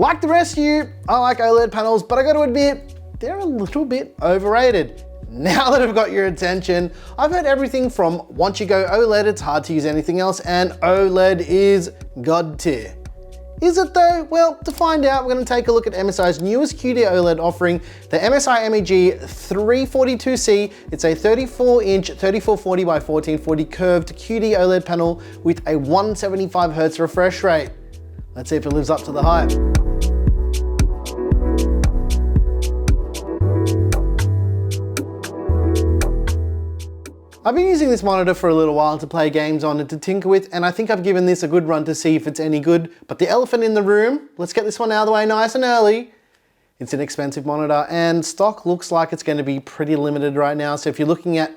Like the rest of you, I like OLED panels, but I gotta admit, they're a little bit overrated. Now that I've got your attention, I've heard everything from once you go OLED, it's hard to use anything else, and OLED is God tier. Is it though? Well, to find out, we're gonna take a look at MSI's newest QD OLED offering, the MSI MEG 342C. It's a 34-inch, 3440 by 1440 curved QD OLED panel with a 175 Hz refresh rate. Let's see if it lives up to the hype. I've been using this monitor for a little while to play games on and to tinker with, and I think I've given this a good run to see if it's any good. But the elephant in the room, let's get this one out of the way nice and early. It's an expensive monitor and stock looks like it's going to be pretty limited right now. So if you're looking at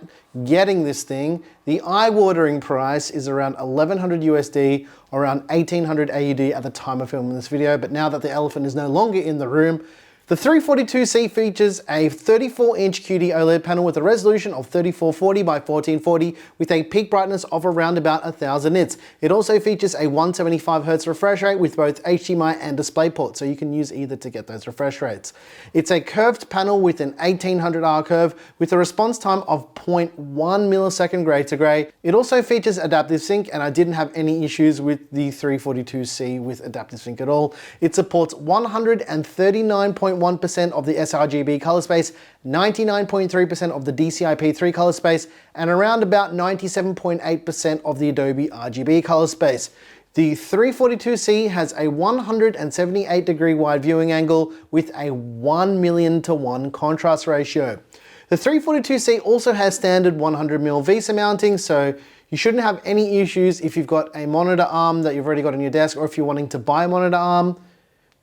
getting this thing, the eye-watering price is around 1100 USD, or around 1800 AUD at the time of filming this video. But now that the elephant is no longer in the room, the 342C features a 34-inch QD OLED panel with a resolution of 3440 by 1440 with a peak brightness of around about 1000 nits. It also features a 175 Hz refresh rate with both HDMI and DisplayPort, so you can use either to get those refresh rates. It's a curved panel with an 1800R curve with a response time of 0.1 millisecond gray to gray. It also features adaptive sync, and I didn't have any issues with the 342C with adaptive sync at all. It supports 139.1% of the sRGB color space, 99.3% of the DCI-P3 color space, and around about 97.8% of the Adobe RGB color space. The 342C has a 178-degree wide viewing angle with a 1,000,000:1 contrast ratio. The 342C also has standard 100mm VESA mounting, so you shouldn't have any issues if you've got a monitor arm that you've already got on your desk, or if you're wanting to buy a monitor arm.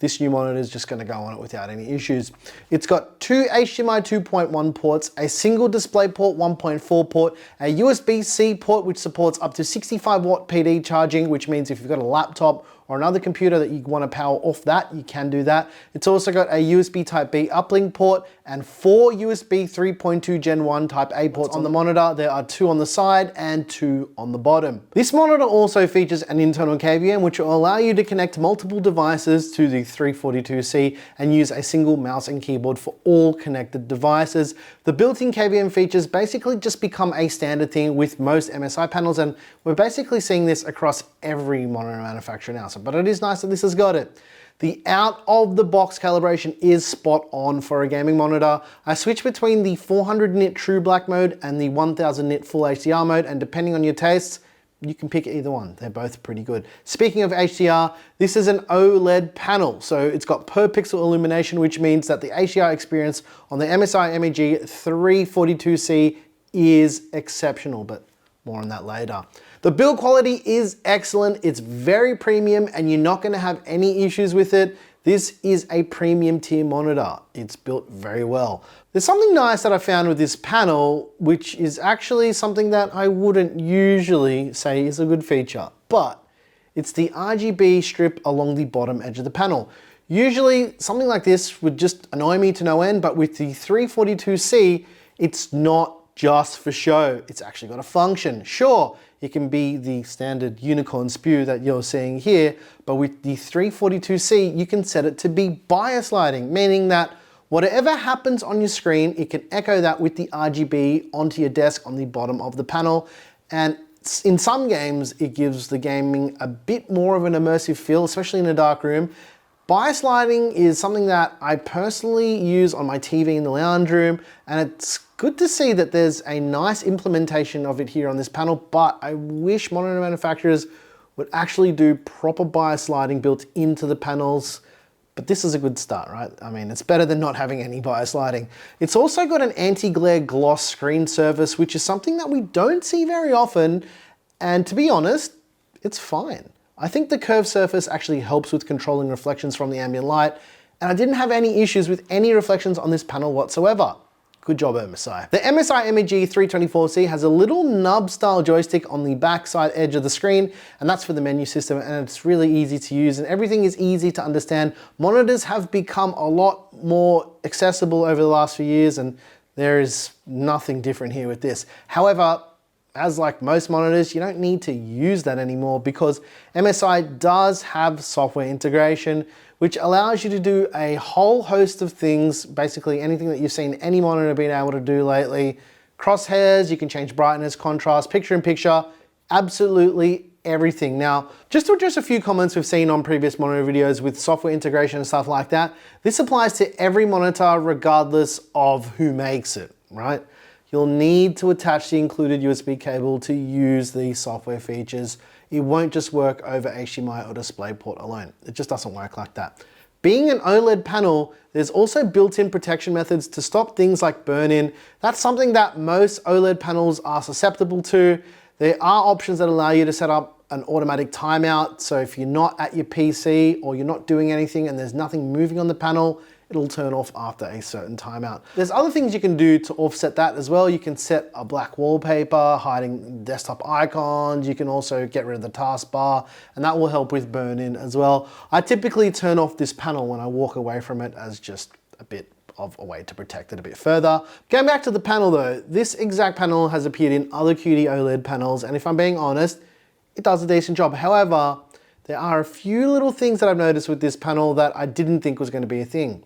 This new monitor is just going to go on it without any issues. It's got two HDMI 2.1 ports, a single DisplayPort 1.4 port, a USB-C port which supports up to 65 watt PD charging, which means if you've got a laptop or another computer that you want to power off that, you can do that. It's also got a USB Type-B uplink port and 4 USB 3.2 Gen 1 Type-A ports on the monitor. There are 2 on the side and 2 on the bottom. This monitor also features an internal KVM which will allow you to connect multiple devices to the 342C and use a single mouse and keyboard for all connected devices. The built-in KVM features basically just become a standard thing with most MSI panels, and we're basically seeing this across every monitor manufacturer now. But it is nice that this has got it. The out-of-the-box calibration is spot on for a gaming monitor. I switch between the 400 nit true black mode and the 1000 nit full HDR mode, and depending on your tastes, you can pick either one. They're both pretty good. Speaking of HDR, this is an OLED panel, so it's got per pixel illumination, which means that the HDR experience on the MSI MEG 342C is exceptional, but more on that later. The build quality is excellent, it's very premium, and you're not gonna have any issues with it. This is a premium tier monitor. It's built very well. There's something nice that I found with this panel, which is actually something that I wouldn't usually say is a good feature, but it's the RGB strip along the bottom edge of the panel. Usually something like this would just annoy me to no end, but with the 342C, it's not just for show. It's actually got a function. Sure, it can be the standard unicorn spew that you're seeing here, but with the 342C, you can set it to be bias lighting, meaning that whatever happens on your screen, it can echo that with the RGB onto your desk on the bottom of the panel. And in some games, it gives the gaming a bit more of an immersive feel, especially in a dark room. Bias lighting is something that I personally use on my TV in the lounge room, and it's good to see that there's a nice implementation of it here on this panel, but I wish monitor manufacturers would actually do proper bias lighting built into the panels. But this is a good start, right? I mean, it's better than not having any bias lighting. It's also got an anti-glare gloss screen surface, which is something that we don't see very often, and to be honest, it's fine. I think the curved surface actually helps with controlling reflections from the ambient light, and I didn't have any issues with any reflections on this panel whatsoever. Good job, MSI. The MSI MEG 324C has a little nub style joystick on the backside edge of the screen, and that's for the menu system, and it's really easy to use and everything is easy to understand. Monitors have become a lot more accessible over the last few years, and there is nothing different here with this. However, as like most monitors, you don't need to use that anymore because MSI does have software integration, which allows you to do a whole host of things, basically anything that you've seen any monitor being able to do lately. Crosshairs, you can change brightness, contrast, picture-in-picture, absolutely everything. Now, just to address a few comments we've seen on previous monitor videos with software integration and stuff like that, this applies to every monitor regardless of who makes it, right? You'll need to attach the included USB cable to use these software features. It won't just work over HDMI or DisplayPort alone. It just doesn't work like that. Being an OLED panel, there's also built-in protection methods to stop things like burn-in. That's something that most OLED panels are susceptible to. There are options that allow you to set up an automatic timeout. So if you're not at your PC or you're not doing anything and there's nothing moving on the panel, it'll turn off after a certain timeout. There's other things you can do to offset that as well. You can set a black wallpaper, hiding desktop icons. You can also get rid of the taskbar, and that will help with burn-in as well. I typically turn off this panel when I walk away from it as just a bit of a way to protect it a bit further. Going back to the panel though, this exact panel has appeared in other QD OLED panels, and if I'm being honest, it does a decent job. However, there are a few little things that I've noticed with this panel that I didn't think was going to be a thing.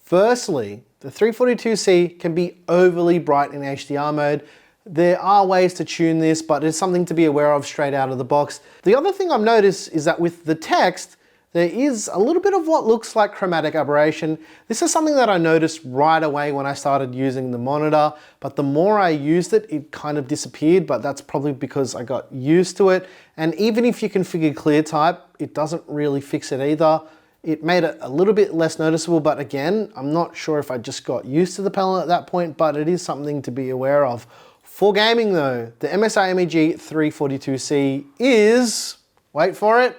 Firstly, the 342C can be overly bright in HDR mode. There are ways to tune this, but it's something to be aware of straight out of the box. The other thing I've noticed is that with the text, there is a little bit of what looks like chromatic aberration. This is something that I noticed right away when I started using the monitor, but the more I used it, it kind of disappeared, but that's probably because I got used to it. And even if you configure clear type, it doesn't really fix it either. It made it a little bit less noticeable, but again, I'm not sure if I just got used to the panel at that point, but it is something to be aware of. For gaming though, the MSI MEG 342C is, wait for it,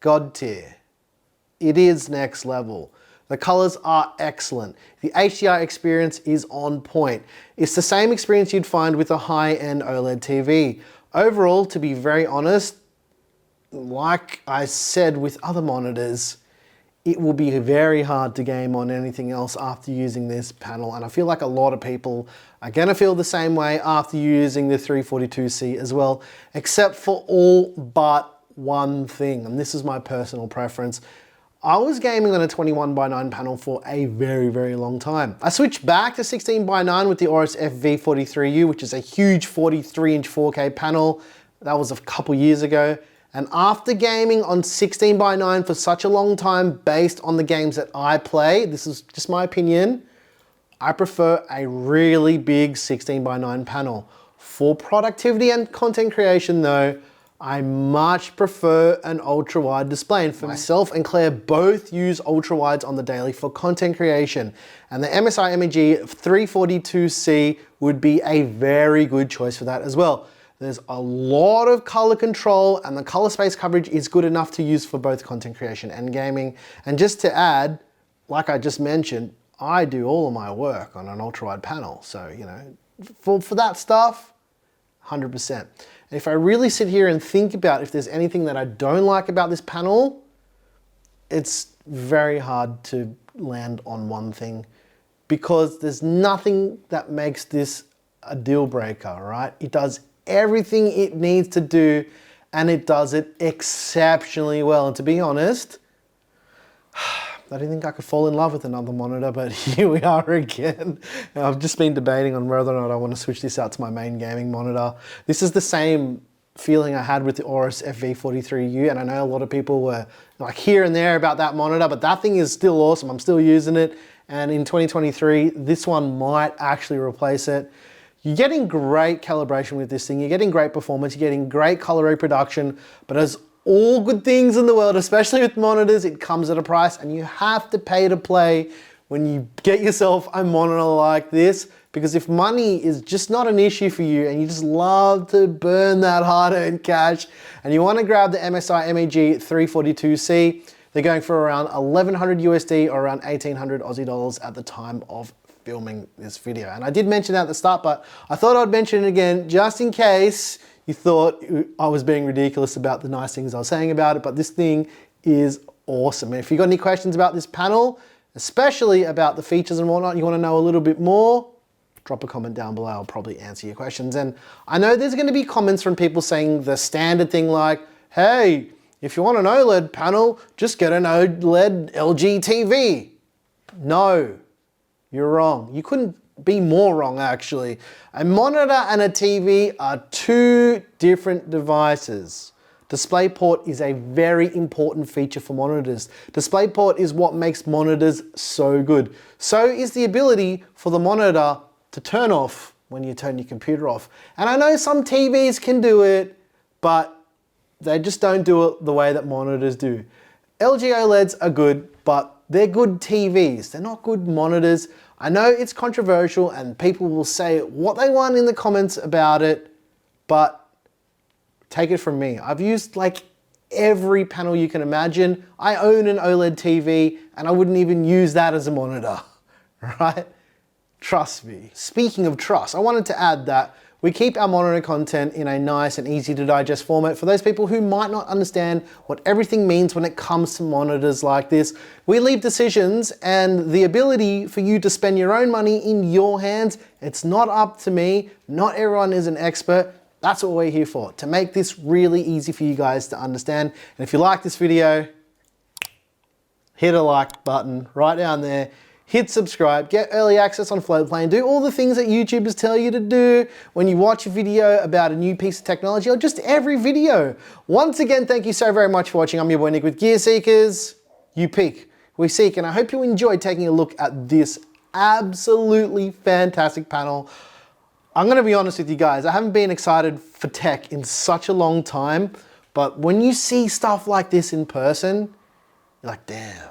God tier. It is next level. The colors are excellent. The HDR experience is on point. It's the same experience you'd find with a high-end OLED TV. Overall, to be very honest, like I said with other monitors, it will be very hard to game on anything else after using this panel, and I feel like a lot of people are gonna feel the same way after using the 342C as well, except for all but one thing, and this is my personal preference. I was gaming on a 21:9 panel for a very, very long time. I switched back to 16:9 with the Aorus FV43U, which is a huge 43-inch 4K panel. That was a couple years ago. And after gaming on 16:9 for such a long time, based on the games that I play, this is just my opinion, I prefer a really big 16:9 panel. For productivity and content creation though, I much prefer an ultra-wide display. And for myself and Claire both use ultra-wides on the daily for content creation. And the MSI MEG 342C would be a very good choice for that as well. There's a lot of color control and the color space coverage is good enough to use for both content creation and gaming. And just to add, like I just mentioned, I do all of my work on an ultra-wide panel. So, you know, for that stuff, 100%. And if I really sit here and think about if there's anything that I don't like about this panel, it's very hard to land on one thing because there's nothing that makes this a deal breaker, right? It does everything it needs to do and it does it exceptionally well. And to be honest, I didn't think I could fall in love with another monitor, but here we are again. I've just been debating on whether or not I want to switch this out to my main gaming monitor. This is the same feeling I had with the Aorus FV43U, and I know a lot of people were like here and there about that monitor, but that thing is still awesome. I'm still using it, and in 2023, this one might actually replace it. You're getting great calibration with this thing, you're getting great performance, you're getting great color reproduction, but as all good things in the world, especially with monitors, it comes at a price and you have to pay to play when you get yourself a monitor like this, because if money is just not an issue for you and you just love to burn that hard-earned cash and you want to grab the MSI MEG 342C, they're going for around 1100 USD or around 1800 Aussie dollars at the time of filming this video. And I did mention that at the start, but I thought I'd mention it again just in case you thought I was being ridiculous about the nice things I was saying about it, but this thing is awesome. And if you've got any questions about this panel, especially about the features and whatnot, you want to know a little bit more, drop a comment down below. I'll probably answer your questions. And I know there's going to be comments from people saying the standard thing like, hey, if you want an OLED panel, just get an OLED LG TV. No, you're wrong. You couldn't be more wrong, actually. A monitor and a TV are two different devices. DisplayPort is a very important feature for monitors. DisplayPort is what makes monitors so good. So is the ability for the monitor to turn off when you turn your computer off. And I know some TVs can do it, but they just don't do it the way that monitors do. LG OLEDs are good, but they're good TVs. They're not good monitors. I know it's controversial and people will say what they want in the comments about it, but take it from me. I've used like every panel you can imagine. I own an OLED TV and I wouldn't even use that as a monitor, right? Trust me. Speaking of trust, I wanted to add that we keep our monitor content in a nice and easy to digest format for those people who might not understand what everything means when it comes to monitors like this. We leave decisions and the ability for you to spend your own money in your hands. It's not up to me. Not everyone is an expert. That's what we're here for, to make this really easy for you guys to understand. And if you like this video, hit a like button right down there. Hit subscribe, get early access on Floatplane, do all the things that YouTubers tell you to do when you watch a video about a new piece of technology or just every video. Once again, thank you so very much for watching. I'm your boy Nick with Gear Seekers. You pick, we seek, and I hope you enjoyed taking a look at this absolutely fantastic panel. I'm gonna be honest with you guys, I haven't been excited for tech in such a long time, but when you see stuff like this in person, you're like, damn.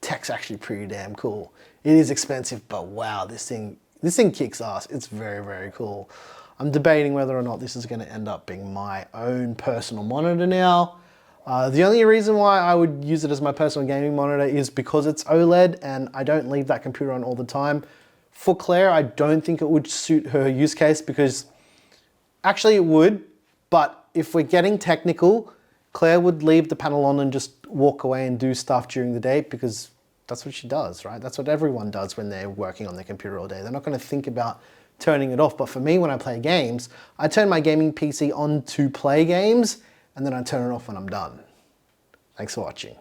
Tech's actually pretty damn cool. It is expensive, but wow, this thing kicks ass. It's very, very cool. I'm debating whether or not this is going to end up being my own personal monitor now. The only reason why I would use it as my personal gaming monitor is because it's OLED and I don't leave that computer on all the time. For Claire, I don't think it would suit her use case because actually it would, but if we're getting technical, Claire would leave the panel on and just walk away and do stuff during the day because that's what she does, right? That's what everyone does when they're working on their computer all day. They're not going to think about turning it off. But for me, when I play games, I turn my gaming PC on to play games and then I turn it off when I'm done. Thanks for watching.